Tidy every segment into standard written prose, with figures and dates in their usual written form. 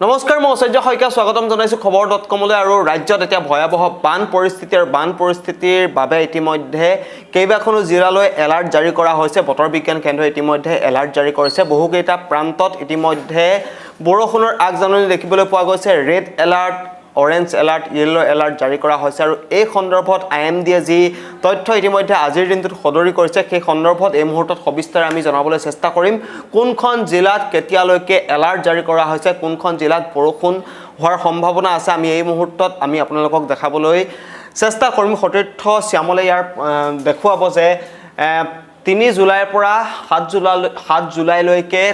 নমস্কাৰ মই অসহ্য শইকীয়া স্বাগতম জনাইছো খবৰ.com-লৈ আৰু ৰাজ্যত এতিয়া ভয়াবহ বান পৰিস্থিতিৰ বাবে ইতিমধ্যে কেইবাখনো জিলালৈ এলাৰ্ট জাৰি কৰা হৈছে বতৰ বিজ্ঞান কেন্দ্ৰই ইতিমধ্যে এলাৰ্ট জাৰি কৰিছে বহুকেইটা প্ৰান্তত ইতিমধ্যে বৰষুণৰ আগজাননী দেখিবলৈ পোৱা গৈছে red alert orange alert yellow alert জাৰি কৰা হৈছে আৰু এই সন্দৰ্ভত IMDয়ে যি তথ্য ইতিমধ্যে আজিৰ দিনটোত সদৰি কৰিছে সেই সন্দৰ্ভত এই মুহূৰ্তত সবিস্তাৰে আমি জনাবলৈ চেষ্টা কৰিম কোনখন জিলাত কেতিয়ালৈকে এলাৰ্ট জাৰি কৰা হৈছে কোনখন জিলাত বৰষুণ হোৱাৰ সম্ভাৱনা আছে আমি এই মুহূৰ্তত আমি আপোনালোকক দেখাবলৈ চেষ্টা কৰিম সতীৰ্থ শ্যামলে ইয়াৰ দেখুৱাব যে 3 জুলাইৰ পৰা 7 জুলাইলৈকে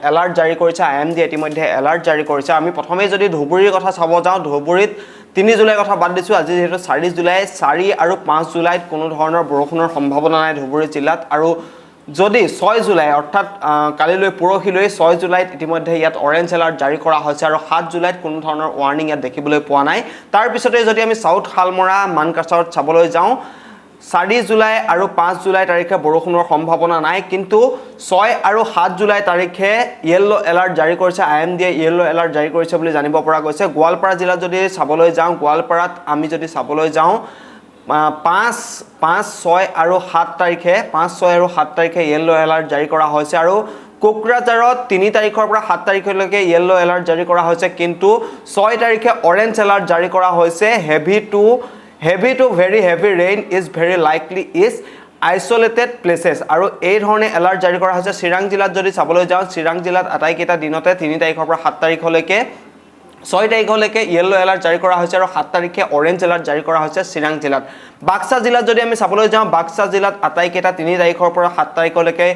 এলাৰ্ট জাৰি কৰিছে IMD ইতিমধ্যে এলাৰ্ট জাৰি কৰিছে আমি প্ৰথমে যদি ধুবুৰীৰ কথা চাব যাওঁ ধুবুৰীত 3 জুলাই কথা বাদ দিছো আজি যেহেতু 4 জুলাই 4 আৰু 5 জুলাইত কোনো ধৰণৰ বৰষুণৰ সম্ভাৱনা নাই ধুবুৰী জিলাত আৰু যদি 6 জুলাই অৰ্থাৎ কালিলৈ পৰহিলৈ 6 জুলাইত ইতিমধ্যে ইয়াত অৰেঞ্জ এলাৰ্ট জাৰি কৰা হৈছে আৰু 7 জুলাইত কোনো ধৰণৰ ওয়াৰ্নিং ইয়াত দেখিবলৈ পোৱা নাই তাৰ পিছতে যদি আমি সাউথ হালমৰা মানকাছাৰত চাবলৈ যাওঁ 4 জুলাই আৰু 5 জুলাই তাৰিখে বৰষুণৰ সম্ভাৱনা নাই কিন্তু 6 আৰু 7 জুলাই তাৰিখে ইয়েলো এলাৰ্ট জাৰি কৰিছে IMDয়ে ইয়েলো এলাৰ্ট জাৰি কৰিছে বুলি জানিব পৰা গৈছে গোৱালপাৰা জিলাত যদি চাবলৈ যাওঁ গোৱালপাৰাত আমি যদি চাবলৈ যাওঁ 5, 6 আৰু 7 তাৰিখে 5, 6 আৰু 7 তাৰিখে ইয়েলো এলাৰ্ট জাৰি কৰা হৈছে আৰু কোকৰাঝাৰত 3 তাৰিখৰ পৰা 7 তাৰিখলৈকে ইয়েলো এলাৰ্ট জাৰি কৰা হৈছে কিন্তু 6 তাৰিখে অৰেঞ্জ এলাৰ্ট জাৰি কৰা হৈছে heavy to very heavy rain is very likely is isolated places আৰু এই ধৰণে এলাৰ্ট জাৰি কৰা হৈছে চিৰাং জিলাত যদি চাবলৈ যাওঁ চিৰাং জিলাত আটাইকেইটা দিনতে 3 তাৰিখৰ পৰা 7 তাৰিখলৈকে 6 তাৰিখলৈকে ইয়েলো এলাৰ্ট জাৰি কৰা হৈছে আৰু 7 তাৰিখে অৰেঞ্জ এলাৰ্ট জাৰি কৰা হৈছে চিৰাং জিলাত বাক্সা জিলাত যদি আমি চাবলৈ যাওঁ বাক্সা জিলাত আটাইকেইটা 3 তাৰিখৰ পৰা 7 তাৰিখলৈকে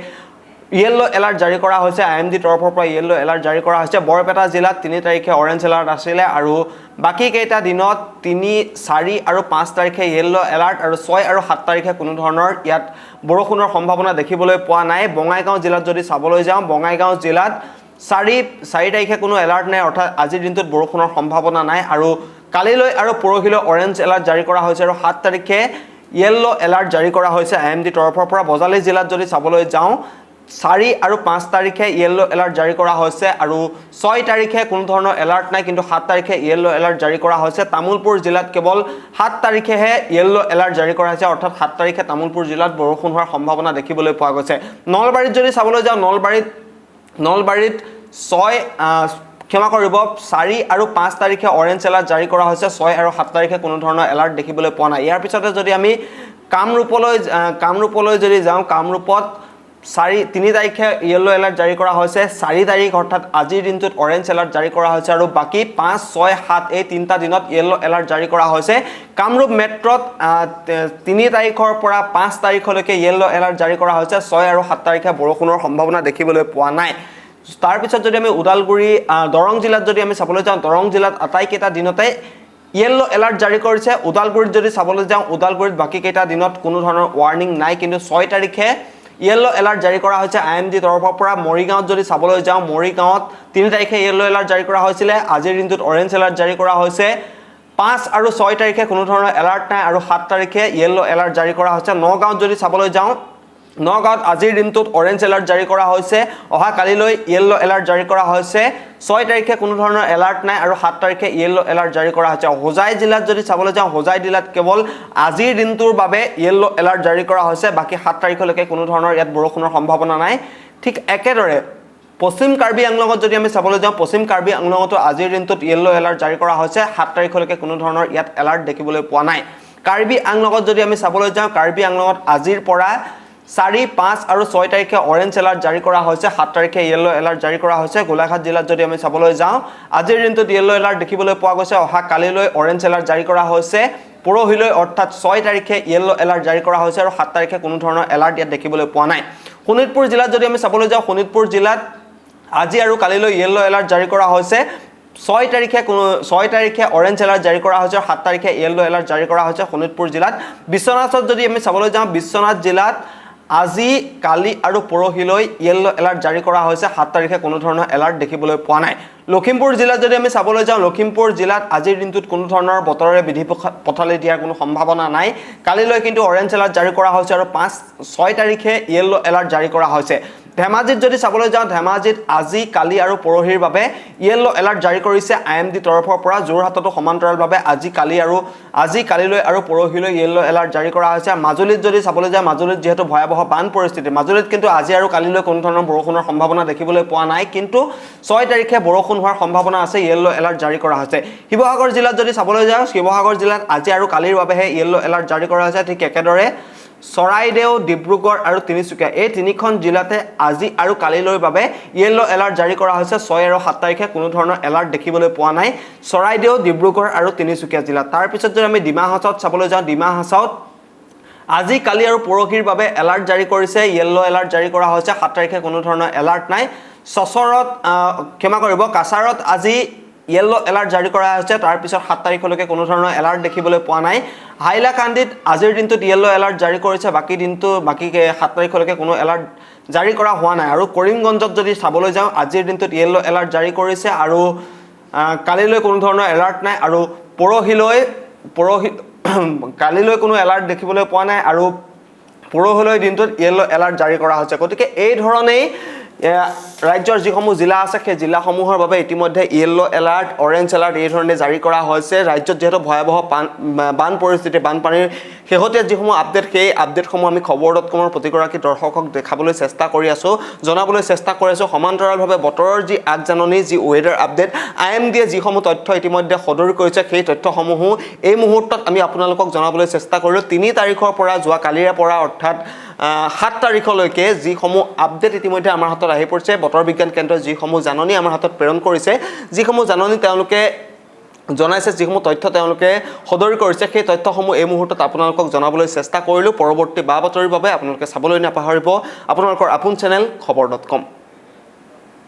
ইয়েলো এলাৰ্ট জাৰি কৰা হৈছে IMD তৰফৰ পৰা ইয়েলো এলাৰ্ট জাৰি কৰা হৈছে বৰপেটা জিলাত 3 তাৰিখে অৰেঞ্জ এলাৰ্ট আছিল আৰু বাকি কেইটা দিনত 3, 4 আৰু 5 তাৰিখে ইয়েলো এলাৰ্ট আৰু 6 আৰু 7 তাৰিখে কোনো ধৰণৰ ইয়াত বৰষুণৰ সম্ভাৱনা দেখিবলৈ পোৱা নাই বঙাইগাঁও জিলাত যদি চাবলৈ যাওঁ বঙাইগাঁও জিলাত 4 তাৰিখে কোনো এলাৰ্ট নাই অৰ্থাৎ আজিৰ দিনটোত বৰষুণৰ সম্ভাৱনা নাই আৰু কালিলৈ আৰু পৰহিলৈ অৰেঞ্জ এলাৰ্ট জাৰি কৰা হৈছে আৰু 7 তাৰিখে ইয়েলো এলাৰ্ট জাৰি কৰা হৈছে IMD তৰফৰ পৰা বজালী জিলাত যদি চাবলৈ যাওঁ 4 আৰু 5 তাৰিখে ইয়েলো এলাৰ্ট জাৰি কৰা হৈছে আৰু 6 তাৰিখে কোনো ধৰণৰ এলাৰ্ট নাই কিন্তু 7 তাৰিখে ইয়েলো এলাৰ্ট জাৰি কৰা হৈছে তামুলপুৰ জিলাত কেৱল 7 তাৰিখেহে ইয়েলো এলাৰ্ট জাৰি কৰা হৈছে অৰ্থাৎ 7 তাৰিখে তামুলপুৰ জিলাত বৰষুণ হোৱাৰ সম্ভাৱনা দেখিবলৈ পোৱা গৈছে নলবাৰীত যদি চাবলৈ যাওঁ নলবাৰীত 4 আৰু 5 তাৰিখে অৰেঞ্জ এলাৰ্ট জাৰি কৰা হৈছে 6 আৰু 7 তাৰিখে কোনো ধৰণৰ এলাৰ্ট দেখিবলৈ পোৱা নাই ইয়াৰ পিছতে যদি আমি কামৰূপলৈ যদি যাওঁ কামৰূপত 3 তাৰিখে ইয়েলো এলাৰ্ট জাৰি কৰা হৈছে 4 তাৰিখ অৰ্থাৎ আজিৰ দিনটোত অৰেঞ্জ এলাৰ্ট জাৰি কৰা হৈছে আৰু বাকি 5, 6, 7 এই 3টা দিনত ইয়েলো এলাৰ্ট জাৰি কৰা হৈছে কামৰূপ মেট্ৰত 3 তাৰিখৰ পৰা 5 তাৰিখলৈকে ইয়েলো এলাৰ্ট জাৰি কৰা হৈছে 6 আৰু 7 তাৰিখে বৰষুণৰ সম্ভাৱনা দেখিবলৈ পোৱা নাই তাৰ পিছত যদি আমি উদালগুৰি দৰং জিলাত যদি আমি চাবলৈ যাওঁ দৰং জিলাত আটাইকেইটা দিনতে ইয়েলো এলাৰ্ট জাৰি কৰিছে উদালগুৰিত যদি চাবলৈ যাওঁ উদালগুৰিত বাকি কেইটা দিনত কোনো ধৰণৰ ওয়াৰ্নিং নাই কিন্তু 6 তাৰিখে ইয়েলো এলাৰ্ট জাৰি কৰা হৈছে IMD তৰফৰ পৰা মৰিগাঁৱত যদি চাবলৈ যাওঁ মৰিগাঁৱত 3 তাৰিখে ইয়েলো এলাৰ্ট জাৰি কৰা হৈছিল আজিৰ দিনটোত অৰেঞ্জ এলাৰ্ট জাৰি কৰা হৈছে 5 আৰু 6 তাৰিখে কোনো ধৰণৰ এলাৰ্ট নাই আৰু 7 তাৰিখে ইয়েলো এলাৰ্ট জাৰি কৰা হৈছে নগাঁৱত যদি চাবলৈ যাওঁ নগাঁৱত আজিৰ দিনটোত অৰেঞ্জ এলাৰ্ট জাৰি কৰা হৈছে অহা কালিলৈ ইয়েলো এলাৰ্ট জাৰি কৰা হৈছে 6 তাৰিখে কোনো ধৰণৰ এলাৰ্ট নাই আৰু 7 তাৰিখে ইয়েলো এলাৰ্ট জাৰি কৰা হৈছে হোজাই জিলাত যদি চাবলৈ যাওঁ হোজাই জিলাত কেৱল আজিৰ দিনটোৰ বাবে ইয়েলো এলাৰ্ট জাৰি কৰা হৈছে বাকি 7 তাৰিখলৈকে কোনো ধৰণৰ ইয়াত বৰষুণৰ সম্ভাৱনা নাই ঠিক একেদৰে পশ্চিম কাৰ্বি আংলঙত যদি আমি চাবলৈ যাওঁ পশ্চিম কাৰ্বি আংলঙতো আজিৰ দিনটোত ইয়েলো এলাৰ্ট জাৰি কৰা হৈছে 7 তাৰিখলৈকে কোনো ধৰণৰ ইয়াত এলাৰ্ট দেখিবলৈ পোৱা নাই কাৰ্বি আংলঙত যদি আমি চাবলৈ যাওঁ কাৰ্বি আংলঙত আজিৰ পৰা 4, 5 আৰু 6 তাৰিখে অৰেঞ্জ এলাৰ্ট জাৰি কৰা হৈছে 7 তাৰিখে ইয়েলো এলাৰ্ট জাৰি কৰা হৈছে গোলাঘাট জিলাত যদি আমি চাবলৈ যাওঁ আজিৰ দিনটোত ইয়েলো এলাৰ্ট দেখিবলৈ পোৱা গৈছে অহা কালিলৈ অৰেঞ্জ এলাৰ্ট জাৰি কৰা হৈছে পৰহিলৈ অৰ্থাৎ 6 তাৰিখে ইয়েলো এলাৰ্ট জাৰি কৰা হৈছে আৰু 7 তাৰিখে কোনো ধৰণৰ এলাৰ্ট ইয়াত দেখিবলৈ পোৱা নাই শোণিতপুৰ জিলাত যদি আমি চাবলৈ যাওঁ শোণিতপুৰ জিলাত আজি আৰু কালিলৈ ইয়েলো এলাৰ্ট জাৰি কৰা হৈছে 6 তাৰিখে অৰেঞ্জ এলাৰ্ট জাৰি কৰা হৈছে 7 তাৰিখে ইয়েলো এলাৰ্ট জাৰি কৰা হৈছে শোণিতপুৰ জিলাত বিশ্বনাথত যদি আমি চাবলৈ যাওঁ বিশ্বনাথ জিলাত আজি কালি আৰু পৰহিলৈ ইয়েলো এলাৰ্ট জাৰি কৰা হৈছে 7 তাৰিখে কোনো ধৰণৰ এলাৰ্ট দেখিবলৈ পোৱা নাই লখিমপুৰ জিলাত যদি আমি চাবলৈ যাওঁ লখিমপুৰ জিলাত আজিৰ দিনটোত কোনো ধৰণৰ বতৰে বিধি পথালি দিয়াৰ কোনো সম্ভাৱনা নাই কালিলৈ কিন্তু অৰেঞ্জ এলাৰ্ট জাৰি কৰা হৈছে আৰু 6 তাৰিখে ইয়েলো এলাৰ্ট জাৰি কৰা হৈছে ধেমাজিত যদি চাবলৈ যাওঁ ধেমাজিত আজি কালি আৰু পৰহিৰ বাবে ইয়েলো এলাৰ্ট জাৰি কৰিছে IMD তৰফৰ পৰা যোৰহাটতো সমান্তৰালভাৱে আজি কালিলৈ আৰু পৰহিলৈ ইয়েলো এলাৰ্ট জাৰি কৰা হৈছে মাজুলীত যদি চাবলৈ যায় মাজুলীত যেহেতু ভয়াবহ বান পৰিস্থিতি মাজুলীত কিন্তু আজি আৰু কালিলৈ কোনো ধৰণৰ বৰষুণৰ সম্ভাৱনা দেখিবলৈ পোৱা নাই কিন্তু 6 তাৰিখে বৰষুণ হোৱাৰ সম্ভাৱনা আছে ইয়েলো এলাৰ্ট জাৰি কৰা হৈছে শিৱসাগৰ জিলাত যদি চাবলৈ যাওঁ শিৱসাগৰ জিলাত আজি আৰু কালিৰ বাবেহে ইয়েলো এলাৰ্ট জাৰি কৰা হৈছে ঠিক একেদৰে চৰাইদেউ ডিব্ৰুগড় আৰু তিনিচুকীয়া এই তিনিখন জিলাতে আজি আৰু কালিলৈৰ বাবে ইয়েলো এলাৰ্ট জাৰি কৰা হৈছে 6 আৰু 7 তাৰিখে কোনো ধৰণৰ এলাৰ্ট দেখিবলৈ পোৱা নাই চৰাইদেউ ডিব্ৰুগড় আৰু তিনিচুকীয়া জিলা তাৰ পিছত যদি আমি ডিমা হাছাওত চাবলৈ যাওঁ ডিমা হাছাওত আজি কালি আৰু পৰহিৰ বাবে এলাৰ্ট জাৰি কৰিছে ইয়েলো এলাৰ্ট জাৰি কৰা হৈছে 7 তাৰিখে কোনো ধৰণৰ এলাৰ্ট নাই সচৰত ক্ষমা কৰিব কাছাৰত আজি ইয়েলো এলাৰ্ট জাৰি কৰা হৈছে তাৰ পিছত 7 তাৰিখলৈকে কোনো ধৰণৰ এলাৰ্ট দেখিবলৈ পোৱা নাই হাইলাকান্দিত আজিৰ দিনটোত ইয়েলো এলাৰ্ট জাৰি কৰিছে বাকি 7 তাৰিখলৈকে কোনো এলাৰ্ট জাৰি কৰা হোৱা নাই আৰু কৰিমগঞ্জত যদি চাবলৈ যাওঁ আজিৰ দিনটোত ইয়েলো এলাৰ্ট জাৰি কৰিছে আৰু কালিলৈ কোনো ধৰণৰ এলাৰ্ট নাই আৰু কালিলৈ কোনো এলাৰ্ট দেখিবলৈ পোৱা নাই আৰু পৰহিলৈ দিনটোত ইয়েলো এলাৰ্ট জাৰি কৰা হৈছে গতিকে এই ধৰণেই ৰাজ্যৰ যিসমূহ জিলা আছে সেই জিলাসমূহৰ বাবে ইতিমধ্যে ইয়েলো এলাৰ্ট অৰেঞ্জ এলাৰ্ট এই ধৰণে জাৰি কৰা হৈছে ৰাজ্যত যেহেতু ভয়াবহ বান পৰিস্থিতি বানপানীৰ শেহতীয়া যিসমূহ আপডেট সেই আপডেটসমূহ আমি খবৰ.com-ৰ প্ৰতিগৰাকী দৰ্শকক দেখাবলৈ চেষ্টা কৰি আছো জনাবলৈ চেষ্টা কৰি আছো সমান্তৰালভাৱে বতৰৰ যি আগজাননী যি ৱেডাৰ আপডেট IMDয়ে যিসমূহ তথ্য ইতিমধ্যে সদৰি কৰিছে সেই তথ্যসমূহো এই মুহূৰ্তত আমি আপোনালোকক জনাবলৈ চেষ্টা কৰিলো 3 তাৰিখৰ পৰা যোৱা কালিৰে পৰা অৰ্থাৎ 7 তাৰিখলৈকে যিসমূহ আপডেট ইতিমধ্যে আমাৰ হাতত আহি পৰিছে বতৰ বিজ্ঞান কেন্দ্ৰৰ যিসমূহ জাননী আমাৰ হাতত প্ৰেৰণ কৰিছে যিসমূহ জাননী তেওঁলোকে জনাইছে যিসমূহ তথ্য তেওঁলোকে সদৰি কৰিছে সেই তথ্যসমূহ এই মুহূৰ্তত আপোনালোকক জনাবলৈ চেষ্টা কৰিলো পৰৱৰ্তী বা বাতৰিৰ বাবে আপোনালোকে চাবলৈ নাপাহৰিব আপোনালোকৰ আপোন চেনেল খবৰ.com